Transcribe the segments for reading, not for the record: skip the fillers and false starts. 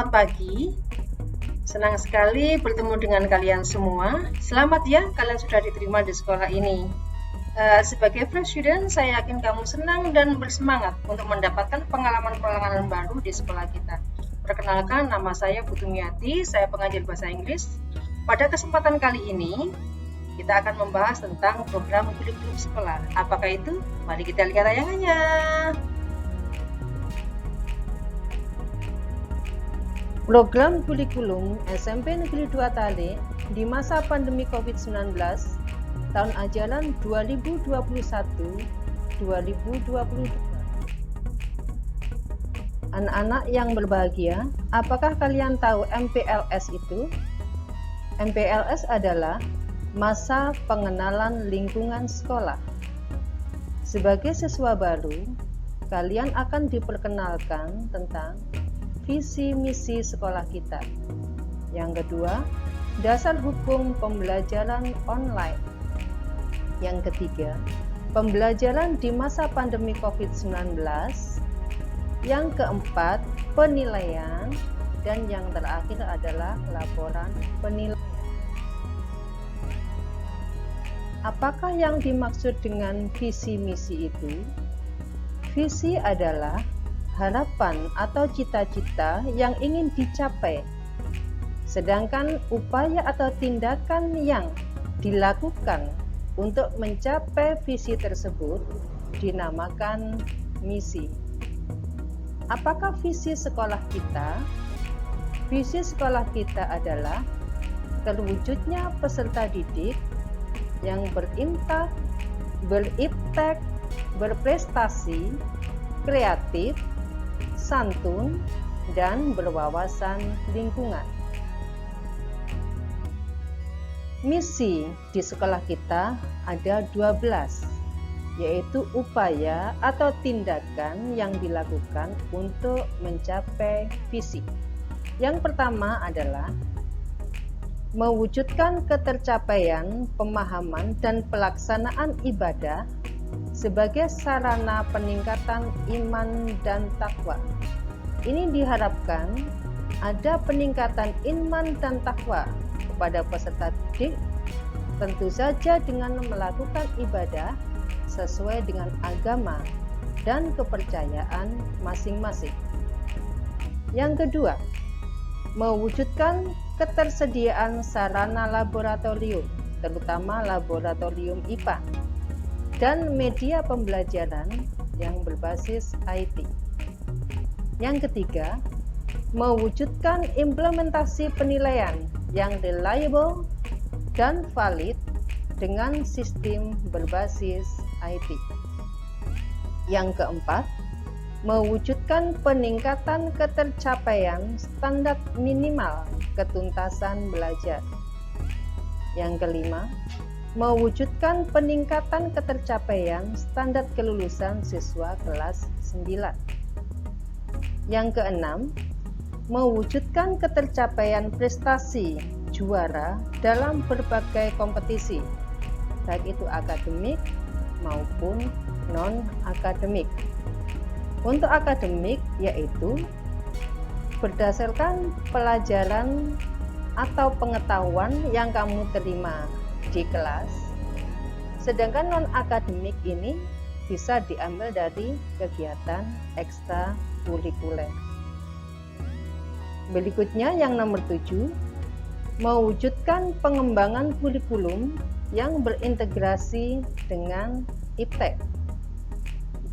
Selamat pagi, senang sekali bertemu dengan kalian semua. Selamat ya, kalian sudah diterima di sekolah ini. Sebagai fresh student, saya yakin kamu senang dan bersemangat untuk mendapatkan pengalaman-pengalaman baru di sekolah kita. Perkenalkan, nama saya Putumiati, saya pengajar bahasa Inggris. Pada kesempatan kali ini, kita akan membahas tentang program kurikulum sekolah. Apakah itu? Mari kita lihat tayangannya. Program kurikulum SMP Negeri 2 Tale di masa pandemi COVID-19 tahun ajaran 2021-2022. Anak-anak yang berbahagia, apakah kalian tahu MPLS itu? MPLS adalah masa pengenalan lingkungan sekolah. Sebagai siswa baru, kalian akan diperkenalkan tentang visi misi sekolah kita. Yang kedua, dasar hukum pembelajaran online. Yang ketiga, pembelajaran di masa pandemi COVID-19. Yang keempat, penilaian. Dan yang terakhir adalah laporan penilaian. Apakah yang dimaksud dengan visi misi itu? Visi adalah harapan atau cita-cita yang ingin dicapai. Sedangkan upaya atau tindakan yang dilakukan untuk mencapai visi tersebut dinamakan misi. Apakah visi sekolah kita? Visi sekolah kita adalah terwujudnya peserta didik yang berintak, beriptek, berprestasi, kreatif, santun, dan berwawasan lingkungan. Misi di sekolah kita ada 12, yaitu upaya atau tindakan yang dilakukan untuk mencapai visi. Yang pertama adalah mewujudkan ketercapaian pemahaman dan pelaksanaan ibadah sebagai sarana peningkatan iman dan takwa. Ini diharapkan ada peningkatan iman dan takwa kepada peserta didik, tentu saja dengan melakukan ibadah sesuai dengan agama dan kepercayaan masing-masing. Yang kedua, mewujudkan ketersediaan sarana laboratorium, terutama laboratorium IPA, dan media pembelajaran yang berbasis IT. Yang ketiga, mewujudkan implementasi penilaian yang reliable dan valid dengan sistem berbasis IT. Yang keempat, mewujudkan peningkatan ketercapaian standar minimal ketuntasan belajar. Yang kelima, mewujudkan peningkatan ketercapaian standar kelulusan siswa kelas 9. Yang keenam, mewujudkan ketercapaian prestasi juara dalam berbagai kompetisi, baik itu akademik maupun non-akademik. Untuk akademik yaitu berdasarkan pelajaran atau pengetahuan yang kamu terima di kelas, sedangkan non-akademik ini bisa diambil dari kegiatan ekstrakurikuler. Berikutnya yang nomor 7, mewujudkan pengembangan kurikulum yang berintegrasi dengan IPTEK.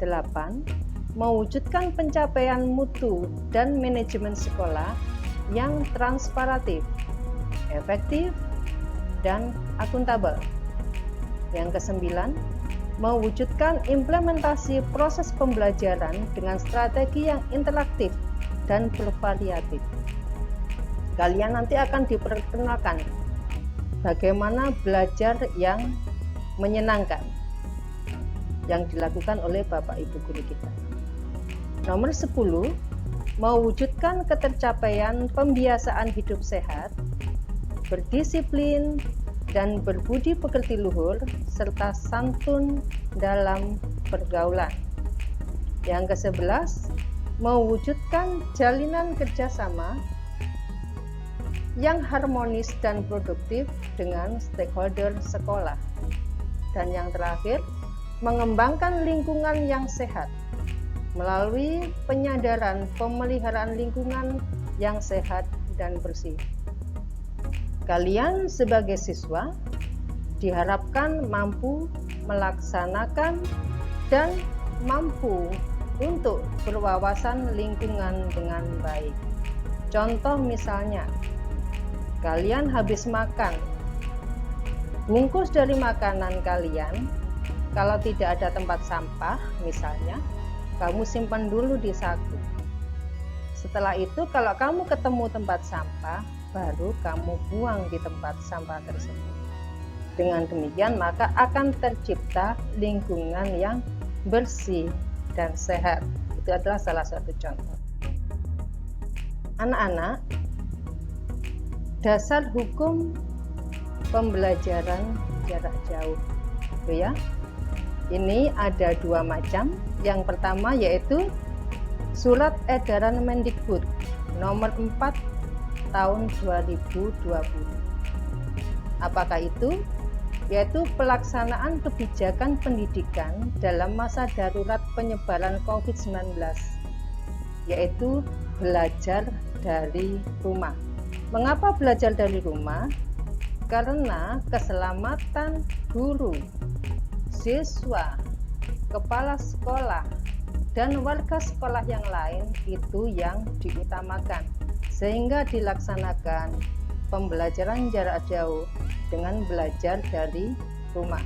8, mewujudkan pencapaian mutu dan manajemen sekolah yang transparatif, efektif, dan akuntabel. Yang ke-9, mewujudkan implementasi proses pembelajaran dengan strategi yang interaktif dan bervariatif. Kalian nanti akan diperkenalkan bagaimana belajar yang menyenangkan yang dilakukan oleh Bapak Ibu guru kita. Nomor 10, mewujudkan ketercapaian pembiasaan hidup sehat, berdisiplin, dan berbudi pekerti luhur, serta santun dalam pergaulan. Yang ke-11, mewujudkan jalinan kerjasama yang harmonis dan produktif dengan stakeholder sekolah. Dan yang terakhir, mengembangkan lingkungan yang sehat melalui penyadaran pemeliharaan lingkungan yang sehat dan bersih. Kalian sebagai siswa diharapkan mampu melaksanakan dan mampu untuk berwawasan lingkungan dengan baik. Contoh misalnya, kalian habis makan, bungkus dari makanan kalian, kalau tidak ada tempat sampah misalnya, kamu simpan dulu di saku. Setelah itu kalau kamu ketemu tempat sampah, baru kamu buang di tempat sampah tersebut. Dengan demikian maka akan tercipta lingkungan yang bersih dan sehat. Itu adalah salah satu contoh. Anak-anak, dasar hukum pembelajaran jarak jauh, ya. Ini ada dua macam. Yang pertama yaitu Surat Edaran Mendikbud nomor 4 tahun 2020. Apakah itu? Yaitu pelaksanaan kebijakan pendidikan dalam masa darurat penyebaran COVID-19, yaitu belajar dari rumah. Mengapa belajar dari rumah? Karena keselamatan guru, siswa, kepala sekolah, dan warga sekolah yang lain itu yang diutamakan, sehingga dilaksanakan pembelajaran jarak jauh dengan belajar dari rumah.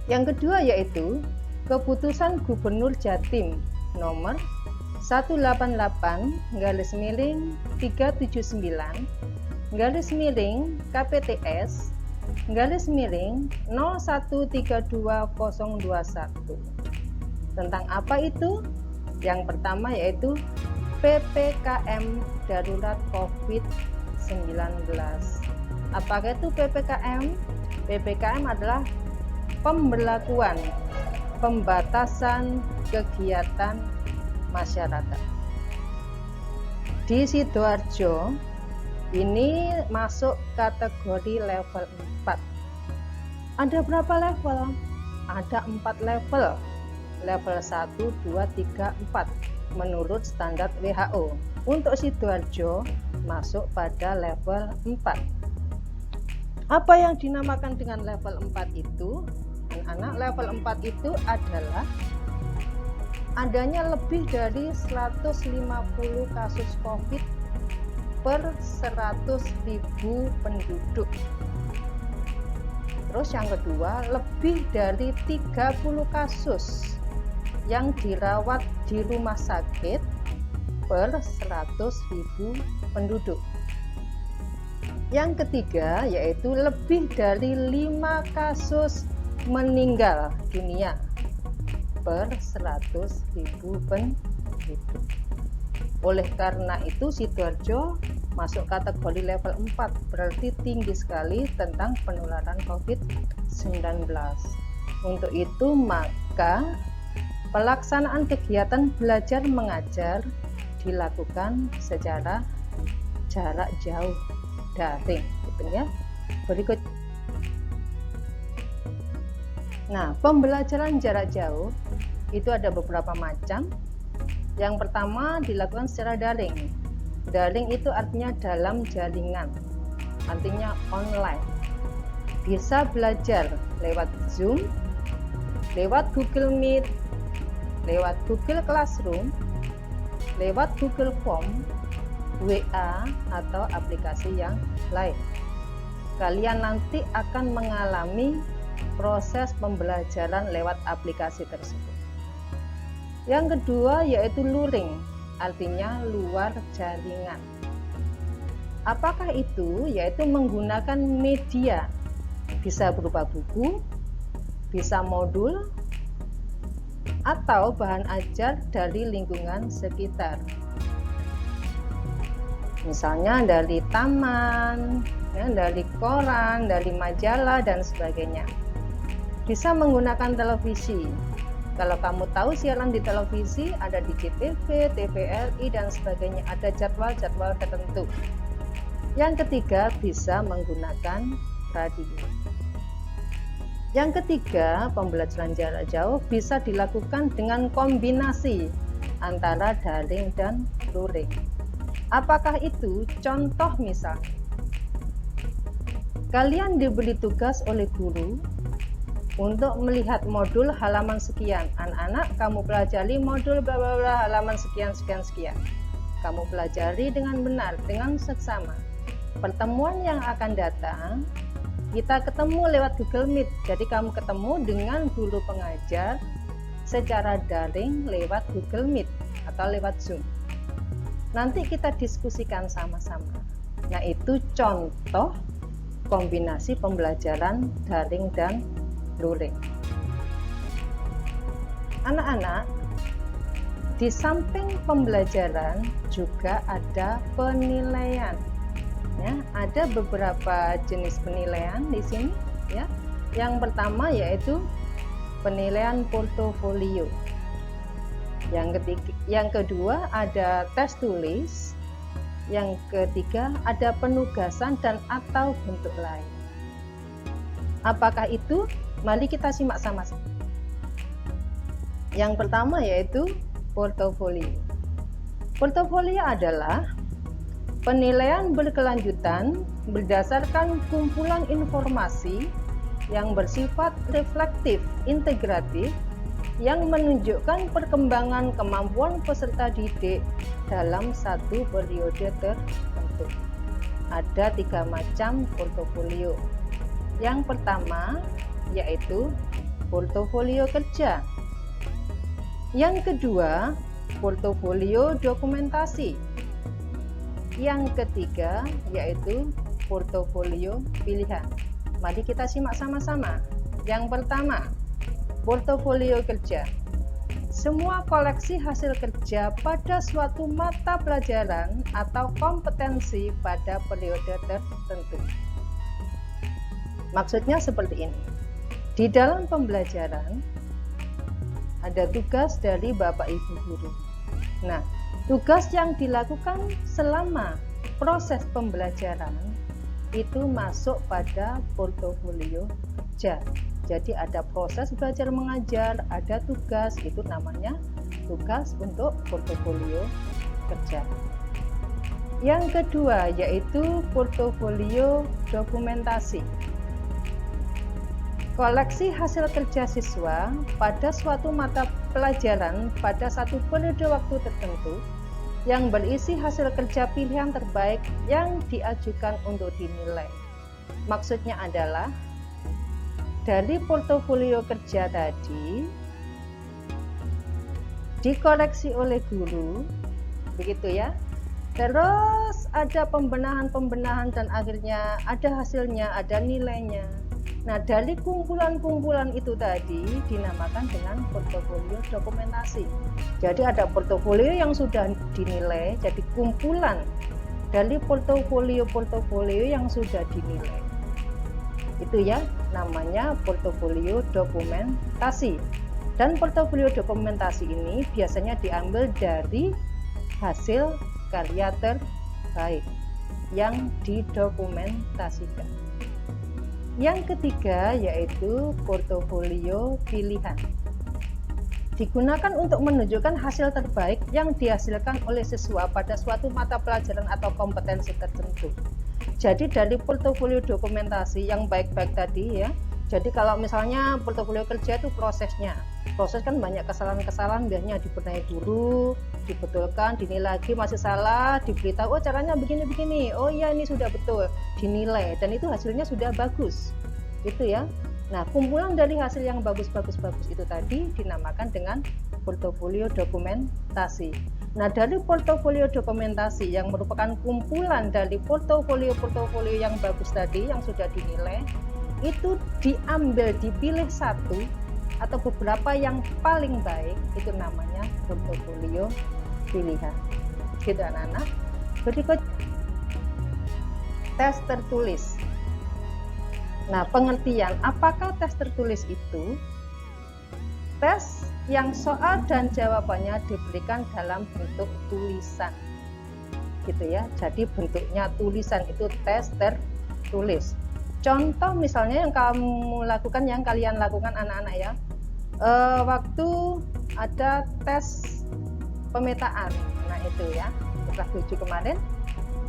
Yang kedua yaitu Keputusan Gubernur Jatim nomor 188-9/KPTS/0132/01. Tentang apa itu? Yang pertama yaitu PPKM darurat COVID-19. Apakah itu PPKM? PPKM adalah pemberlakuan pembatasan kegiatan masyarakat. Di Sidoarjo ini masuk kategori level 4. Ada berapa level? Ada 4 level. Level 1, 2, 3, 4 menurut standar WHO. Untuk Sidoarjo masuk pada level 4. Apa yang dinamakan dengan level 4 itu? Anak-anak, level 4 itu adalah adanya lebih dari 150 kasus COVID per 100.000 penduduk. Terus yang kedua, lebih dari 30 kasus yang dirawat di rumah sakit per 100.000 penduduk. Yang ketiga yaitu lebih dari 5 kasus meninggal dunia per 100.000 penduduk. Oleh karena itu Sidoarjo masuk kategori level 4, berarti tinggi sekali tentang penularan COVID-19. Untuk itu maka pelaksanaan kegiatan belajar mengajar dilakukan secara jarak jauh, daring, gitu ya. Berikut. Nah, pembelajaran jarak jauh itu ada beberapa macam. Yang pertama dilakukan secara daring. Daring itu artinya dalam jaringan, artinya online. Bisa belajar lewat Zoom, lewat Google Meet, lewat Google Classroom, lewat Google Form, WA, atau aplikasi yang lain. Kalian nanti akan mengalami proses pembelajaran lewat aplikasi tersebut. Yang kedua yaitu luring, artinya luar jaringan. Apakah itu? Yaitu menggunakan media, bisa berupa buku, bisa modul, atau bahan ajar dari lingkungan sekitar. Misalnya dari taman, ya, dari koran, dari majalah, dan sebagainya. Bisa menggunakan televisi. Kalau kamu tahu siaran di televisi ada di JTV, TVRI, dan sebagainya. Ada jadwal-jadwal tertentu. Yang ketiga, bisa menggunakan radio. Yang ketiga, pembelajaran jarak jauh bisa dilakukan dengan kombinasi antara daring dan luring. Apakah itu? Contoh misal, kalian diberi tugas oleh guru untuk melihat modul halaman sekian. Anak-anak, kamu pelajari modul bla bla bla halaman sekian sekian sekian. Kamu pelajari dengan benar, dengan seksama. Pertemuan yang akan datang, kita ketemu lewat Google Meet. Jadi kamu ketemu dengan guru pengajar secara daring lewat Google Meet atau lewat Zoom. Nanti kita diskusikan sama-sama. Nah, itu contoh kombinasi pembelajaran daring dan luring. Anak-anak, di samping pembelajaran juga ada penilaian. Ya, ada beberapa jenis penilaian di sini. Ya, yang pertama yaitu penilaian portofolio. Yang kedua ada tes tulis. Yang ketiga ada penugasan dan atau bentuk lain. Apakah itu? Mari kita simak sama-sama. Yang pertama yaitu portofolio. Portofolio adalah penilaian berkelanjutan berdasarkan kumpulan informasi yang bersifat reflektif, integratif, yang menunjukkan perkembangan kemampuan peserta didik dalam satu periode tertentu. Ada 3 macam portofolio. Yang pertama yaitu portofolio kerja. Yang kedua, portofolio dokumentasi. Yang ketiga yaitu portofolio pilihan. Mari kita simak sama-sama. Yang pertama, portofolio kerja. Semua koleksi hasil kerja pada suatu mata pelajaran atau kompetensi pada periode tertentu. Maksudnya seperti ini. Di dalam pembelajaran ada tugas dari Bapak Ibu guru. Nah, tugas yang dilakukan selama proses pembelajaran itu masuk pada portofolio kerja. Jadi ada proses belajar mengajar, ada tugas, itu namanya tugas untuk portofolio kerja. Yang kedua yaitu portofolio dokumentasi. Koleksi hasil kerja siswa pada suatu mata pelajaran pada satu periode waktu tertentu yang berisi hasil kerja pilihan terbaik yang diajukan untuk dinilai. Maksudnya adalah dari portofolio kerja tadi dikoreksi oleh guru, begitu ya. Terus ada pembenahan dan akhirnya ada hasilnya, ada nilainya. Nah, dari kumpulan-kumpulan itu tadi dinamakan dengan portofolio dokumentasi. Jadi ada portofolio yang sudah dinilai, jadi kumpulan dari portofolio yang sudah dinilai. Itu ya namanya portofolio dokumentasi. Dan portofolio dokumentasi ini biasanya diambil dari hasil karya terbaik yang didokumentasikan. Yang ketiga yaitu portofolio pilihan. Digunakan untuk menunjukkan hasil terbaik yang dihasilkan oleh siswa pada suatu mata pelajaran atau kompetensi tertentu. Jadi dari portofolio dokumentasi yang baik-baik tadi ya. Jadi kalau misalnya portofolio kerja itu prosesnya. Proses kan banyak kesalahan-kesalahan, biasanya dibenahi dulu, dibetulkan, dinilai lagi, masih salah, diberitahu, oh caranya begini-begini, oh iya ini sudah betul, dinilai, dan itu hasilnya sudah bagus, itu ya. Nah, kumpulan dari hasil yang bagus-bagus itu tadi dinamakan dengan portofolio dokumentasi. Nah, dari portofolio dokumentasi yang merupakan kumpulan dari portofolio yang bagus tadi, yang sudah dinilai, itu diambil, dipilih satu atau beberapa yang paling baik, itu namanya portofolio pilihan. Gitu anak-anak. Berikut tes tertulis. Nah, pengertian apakah tes tertulis itu? Tes yang soal dan jawabannya diberikan dalam bentuk tulisan. gitu ya. Jadi bentuknya tulisan itu tes tertulis. Contoh misalnya yang kamu lakukan, yang kalian lakukan anak-anak ya, waktu ada tes pemetaan, nah itu ya kelas 7 kemarin,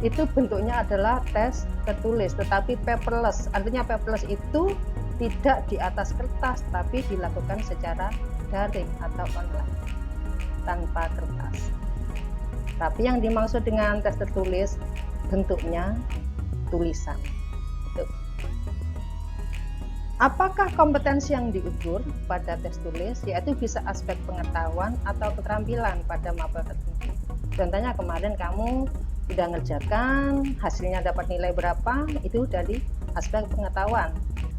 itu bentuknya adalah tes tertulis tetapi paperless. Artinya paperless itu tidak di atas kertas tapi dilakukan secara daring atau online tanpa kertas. Tapi yang dimaksud dengan tes tertulis bentuknya tulisan. Apakah kompetensi yang diukur pada tes tulis? Yaitu bisa aspek pengetahuan atau keterampilan pada mapel tertentu. Contohnya kemarin kamu sudah ngerjakan, hasilnya dapat nilai berapa, itu dari aspek pengetahuan.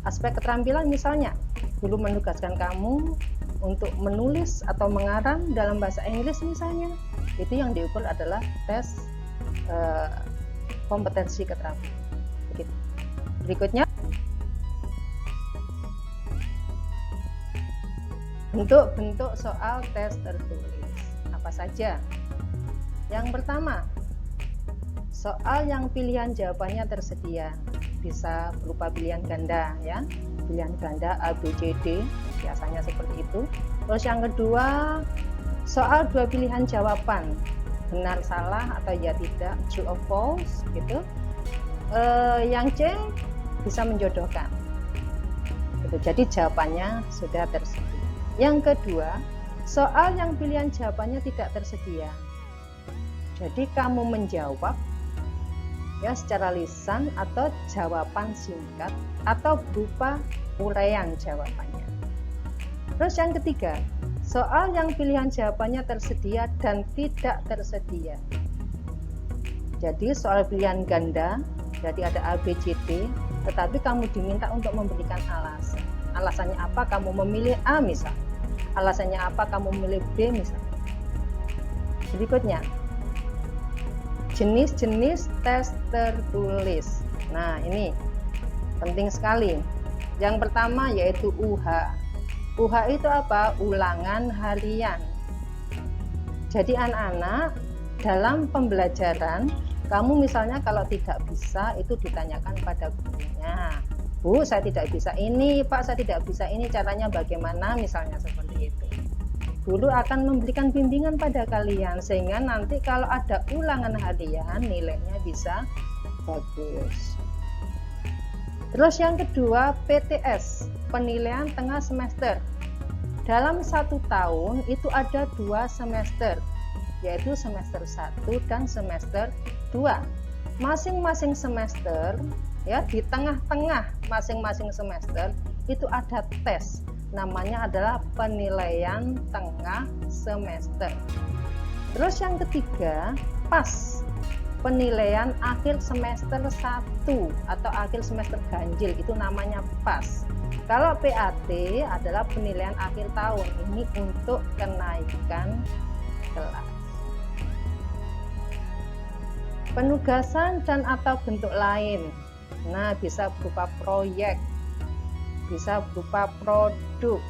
Aspek keterampilan misalnya, guru menugaskan kamu untuk menulis atau mengarang dalam bahasa Inggris misalnya, itu yang diukur adalah tes kompetensi keterampilan. Begitu. Berikutnya, bentuk-bentuk soal tes tertulis apa saja? Yang pertama, soal yang pilihan jawabannya tersedia, bisa berupa pilihan ganda ya, pilihan ganda A, B, C, D, biasanya seperti itu. Terus yang kedua, soal dua pilihan jawaban, benar salah atau ya tidak, true or false gitu. Yang C bisa menjodohkan gitu. Jadi jawabannya sudah tersedia. Yang kedua, soal yang pilihan jawabannya tidak tersedia. Jadi kamu menjawab ya secara lisan atau jawaban singkat atau berupa uraian jawabannya. Terus yang ketiga, soal yang pilihan jawabannya tersedia dan tidak tersedia. Jadi soal pilihan ganda, jadi ada A, B, C, D, tetapi kamu diminta untuk memberikan alasan. Alasannya apa kamu memilih A misal? Alasannya apa kamu memilih B misal? Berikutnya, jenis-jenis tes tertulis. Nah, ini penting sekali. Yang pertama yaitu UH. UH itu apa? Ulangan harian. Jadi anak-anak dalam pembelajaran, kamu misalnya kalau tidak bisa itu ditanyakan pada gurunya. Bu, saya tidak bisa ini, Pak, saya tidak bisa ini, caranya bagaimana, misalnya seperti itu. Guru akan memberikan bimbingan pada kalian sehingga nanti kalau ada ulangan harian nilainya bisa bagus. Terus yang kedua, PTS, penilaian tengah semester. Dalam 1 tahun itu ada 2 semester, yaitu semester 1 dan semester 2. Masing-masing semester ya, di tengah-tengah masing-masing semester itu ada tes, namanya adalah penilaian tengah semester. Terus yang ketiga, PAS, penilaian akhir semester 1 atau akhir semester ganjil, itu namanya PAS. Kalau PAT adalah penilaian akhir tahun, ini untuk kenaikan kelas. Penugasan dan atau bentuk lain. Nah, bisa berupa proyek, bisa berupa produk,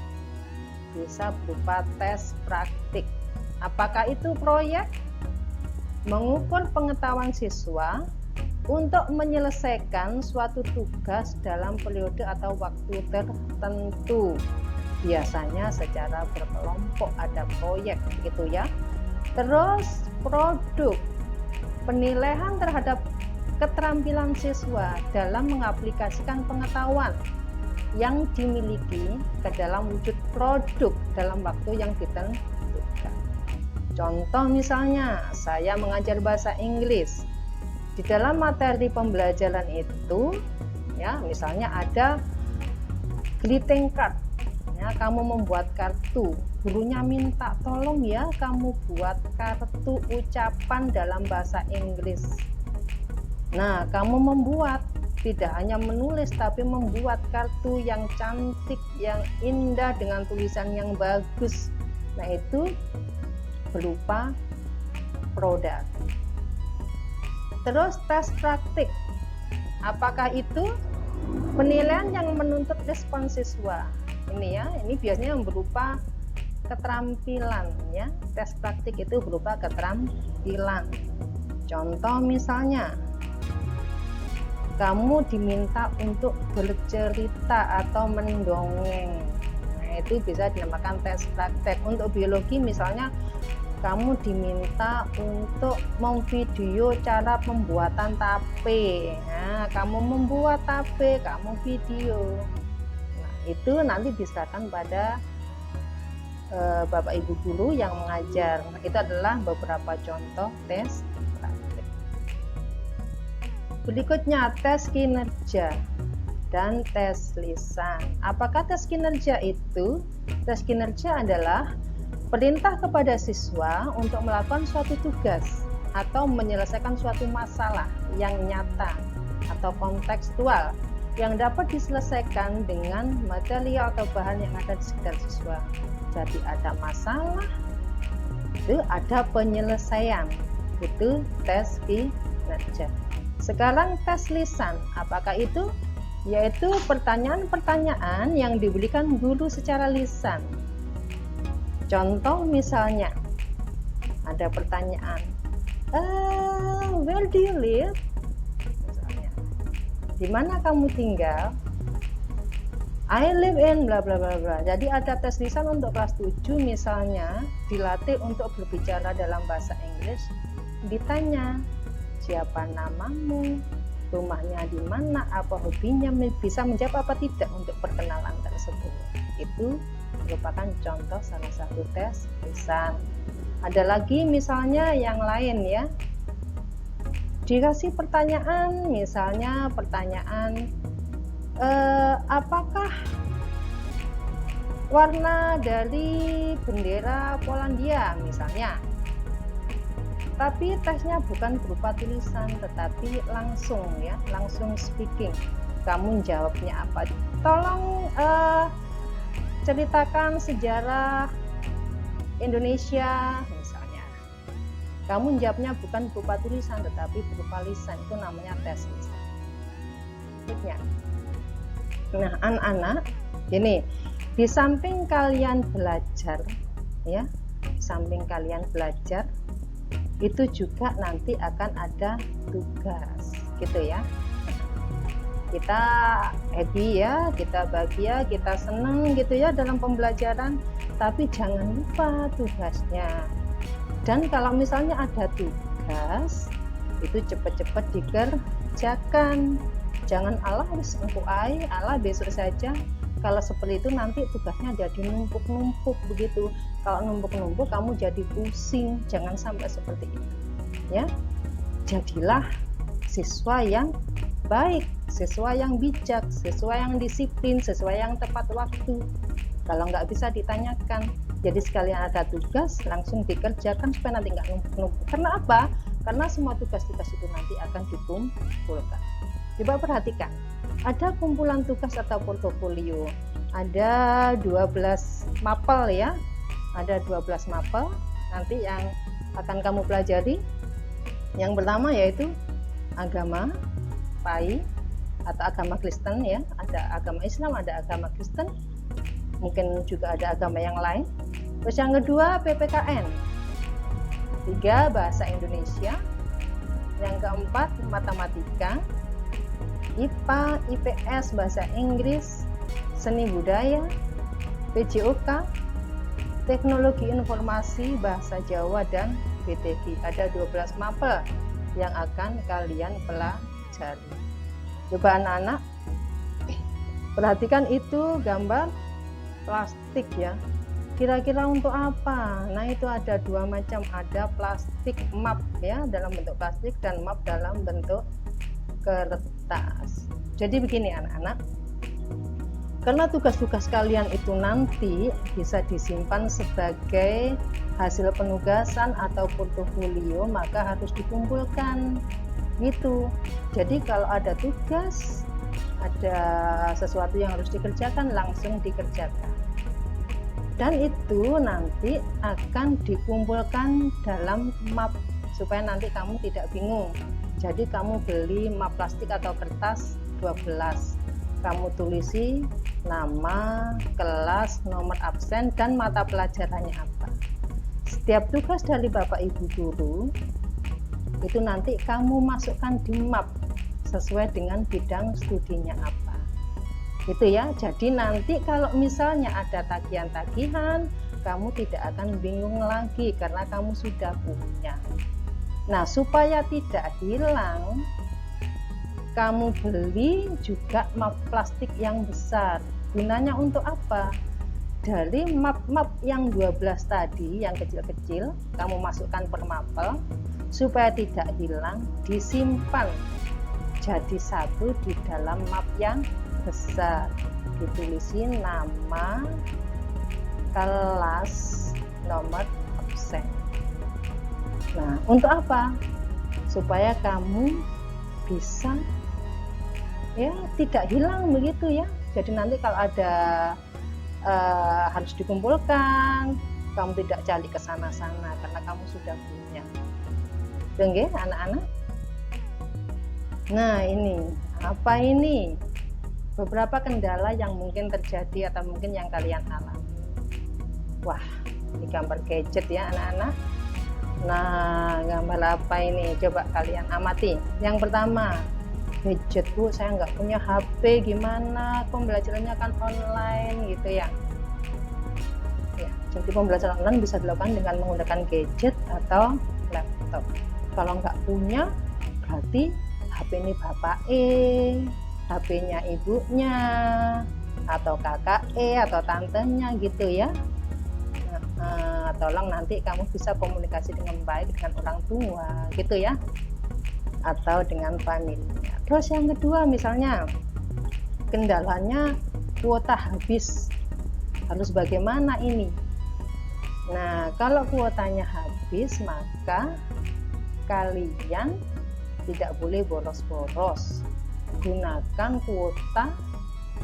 bisa berupa tes praktik. Apakah itu proyek? Mengukur pengetahuan siswa untuk menyelesaikan suatu tugas dalam periode atau waktu tertentu. Biasanya secara berkelompok ada proyek gitu ya. Terus produk, penilaian terhadap keterampilan siswa dalam mengaplikasikan pengetahuan yang dimiliki ke dalam wujud produk dalam waktu yang ditentukan. Contoh misalnya, saya mengajar bahasa Inggris. Di dalam materi pembelajaran itu, ya, misalnya ada greeting card. Ya, kamu membuat kartu. Gurunya minta tolong ya kamu buat kartu ucapan dalam bahasa Inggris. Nah, kamu membuat, tidak hanya menulis tapi membuat kartu yang cantik, yang indah dengan tulisan yang bagus. Nah, itu berupa produk. Terus tes praktik. Apakah itu penilaian yang menuntut respon siswa? Ini ya, ini biasanya berupa keterampilan ya. Tes praktik itu berupa keterampilan. Contoh misalnya, kamu diminta untuk bercerita atau mendongeng. Nah, itu bisa dinamakan tes praktek. Untuk biologi misalnya, kamu diminta untuk memvideo cara pembuatan tape. Nah, kamu membuat tape, kamu video. Nah, itu nanti diserahkan pada Bapak Ibu guru yang mengajar. Nah, itu adalah beberapa contoh tes praktek. Berikutnya tes kinerja dan tes lisan. Apakah tes kinerja itu? Tes kinerja adalah perintah kepada siswa untuk melakukan suatu tugas atau menyelesaikan suatu masalah yang nyata atau kontekstual yang dapat diselesaikan dengan material atau bahan yang ada di sekitar siswa. Jadi ada masalah, itu ada penyelesaian, itu tes kinerja. Sekarang tes lisan, apakah itu? Yaitu pertanyaan-pertanyaan yang diberikan guru secara lisan. Contoh misalnya, ada pertanyaan, where do you live? Misalnya, di mana kamu tinggal? I live in bla bla bla bla. Jadi ada tes lisan untuk kelas 7 misalnya, dilatih untuk berbicara dalam bahasa Inggris. Ditanya, siapa namamu? Rumahnya di mana? Apa hobinya? Bisa menjawab apa tidak untuk perkenalan tersebut. Itu merupakan contoh salah satu tes lisan. Ada lagi misalnya yang lain ya. Dikasih pertanyaan, misalnya pertanyaan apakah warna dari bendera Polandia misalnya. Tapi tesnya bukan berupa tulisan tetapi langsung ya, langsung speaking. Kamu jawabnya apa? Tolong ceritakan sejarah Indonesia misalnya. Kamu jawabnya bukan berupa tulisan tetapi berupa lisan. Itu namanya tes lisan. Berikutnya. Nah, anak-anak, gini, di samping kalian belajar ya, di samping kalian belajar itu juga nanti akan ada tugas gitu ya. Kita happy ya, kita bahagia, kita senang gitu ya dalam pembelajaran, tapi jangan lupa tugasnya. Dan kalau misalnya ada tugas, itu cepat-cepat dikerjakan. Jangan Allah harus Allah besok saja. Kalau seperti itu nanti tugasnya jadi numpuk-numpuk begitu. Kalau numpuk-numpuk kamu jadi pusing. Jangan sampai seperti itu. Ya, jadilah siswa yang baik, siswa yang bijak, siswa yang disiplin, siswa yang tepat waktu. Kalau nggak bisa ditanyakan. Jadi sekalian ada tugas langsung dikerjakan supaya nanti nggak numpuk-numpuk. Karena apa? Karena semua tugas-tugas itu nanti akan dikumpulkan. Coba perhatikan, ada kumpulan tugas atau portofolio, ada 12 mapel ya, ada 12 mapel nanti yang akan kamu pelajari. Yang pertama yaitu agama, PAI atau agama Kristen ya, ada agama Islam, ada agama Kristen, mungkin juga ada agama yang lain. Terus yang kedua PPKN, 3 bahasa Indonesia, yang keempat matematika, IPA, IPS, bahasa Inggris, seni budaya, PJOK, teknologi informasi, bahasa Jawa, dan BTG. Ada 12 mapel yang akan kalian pelajari. Coba anak-anak perhatikan itu gambar plastik ya. Kira-kira untuk apa? Nah, itu ada 2 macam, ada plastik map ya dalam bentuk plastik dan map dalam bentuk kertas. Jadi begini anak-anak, karena tugas-tugas kalian itu nanti bisa disimpan sebagai hasil penugasan atau portofolio, maka harus dikumpulkan gitu. Jadi kalau ada tugas, ada sesuatu yang harus dikerjakan, langsung dikerjakan. Dan itu nanti akan dikumpulkan dalam map supaya nanti kamu tidak bingung. Jadi kamu beli map plastik atau kertas 12, kamu tulisi nama, kelas, nomor absen, dan mata pelajarannya apa. Setiap tugas dari Bapak Ibu guru Itu nanti kamu masukkan di map sesuai dengan bidang studinya apa. Itu ya. Jadi nanti kalau misalnya ada tagihan-tagihan, kamu tidak akan bingung lagi karena kamu sudah punya. Nah, supaya tidak hilang, kamu beli juga map plastik yang besar. Gunanya untuk apa? Dari map-map yang 12 tadi, yang kecil-kecil, kamu masukkan per mapel, supaya tidak hilang, disimpan jadi satu di dalam map yang besar. Ditulisin nama, kelas, nomor absen. Nah, untuk apa? Supaya kamu bisa ya tidak hilang begitu ya. Jadi nanti kalau ada harus dikumpulkan, kamu tidak cari ke sana-sana karena kamu sudah punya. Oke, anak-anak. Nah, ini apa ini? Beberapa kendala yang mungkin terjadi atau mungkin yang kalian alami. Wah, ini gambar gadget ya anak-anak. Nah, gambar apa ini? Coba kalian amati. Yang pertama, gadget, Bu, saya nggak punya HP, gimana? Pembelajarannya kan online gitu ya. Ya, jadi pembelajaran online bisa dilakukan dengan menggunakan gadget atau laptop. Kalau nggak punya, berarti HP ini bapak HP-nya ibunya, atau kakak atau tantenya gitu ya. Tolong nanti kamu bisa komunikasi dengan baik dengan orang tua gitu ya, atau dengan familinya. Terus yang kedua, misalnya kendalanya kuota habis, harus bagaimana ini? Nah, kalau kuotanya habis, maka kalian tidak boleh boros-boros. Gunakan kuota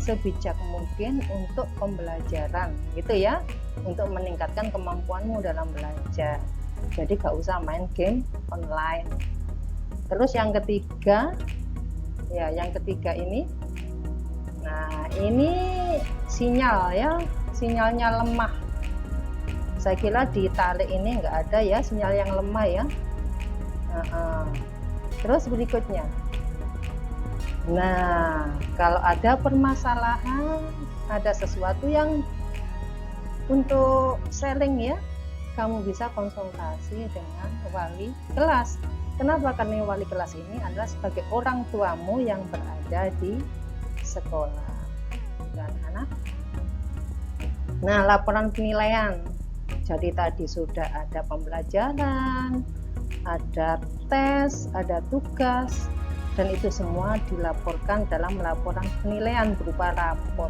sebijak mungkin untuk pembelajaran gitu ya, untuk meningkatkan kemampuanmu dalam belajar. Jadi gak usah main game online. Terus yang ketiga ya, yang ketiga ini, nah ini sinyal ya, sinyalnya lemah. Saya kira di tali ini nggak ada ya sinyal yang lemah ya. Terus berikutnya, nah kalau ada permasalahan, ada sesuatu yang untuk sharing ya, kamu bisa konsultasi dengan wali kelas. Kenapa? Karena wali kelas ini adalah sebagai orang tuamu yang berada di sekolah dan anak. Nah, laporan penilaian. Jadi tadi sudah ada pembelajaran, ada tes, ada tugas, dan itu semua dilaporkan dalam laporan penilaian berupa rapot.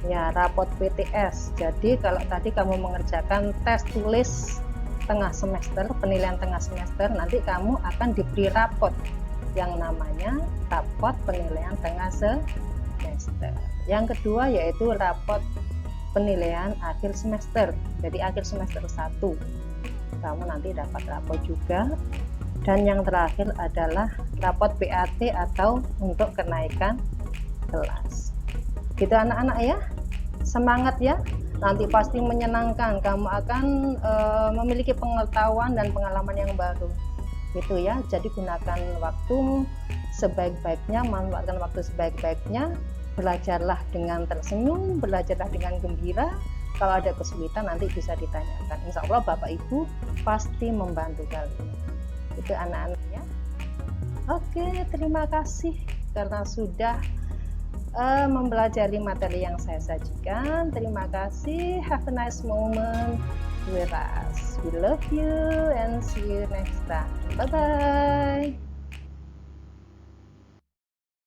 Ya, rapot PTS. Jadi kalau tadi kamu mengerjakan tes tulis tengah semester, penilaian tengah semester, nanti kamu akan diberi rapot yang namanya rapot penilaian tengah semester. Yang kedua yaitu rapot penilaian akhir semester. Jadi akhir semester 1 kamu nanti dapat rapot juga. Dan yang terakhir adalah rapot PAT atau untuk kenaikan kelas. Gitu anak-anak ya, semangat ya, nanti pasti menyenangkan. Kamu akan memiliki pengetahuan dan pengalaman yang baru gitu ya. Jadi gunakan waktu sebaik-baiknya, manfaatkan waktu sebaik-baiknya, belajarlah dengan tersenyum, belajarlah dengan gembira. Kalau ada kesulitan nanti bisa ditanyakan, insya Allah Bapak Ibu pasti membantu kalian. Itu anak-anak ya. Oke, terima kasih karena sudah mempelajari materi yang saya sajikan. Terima kasih. Have a nice moment with us. We love you and see you next time. Bye bye.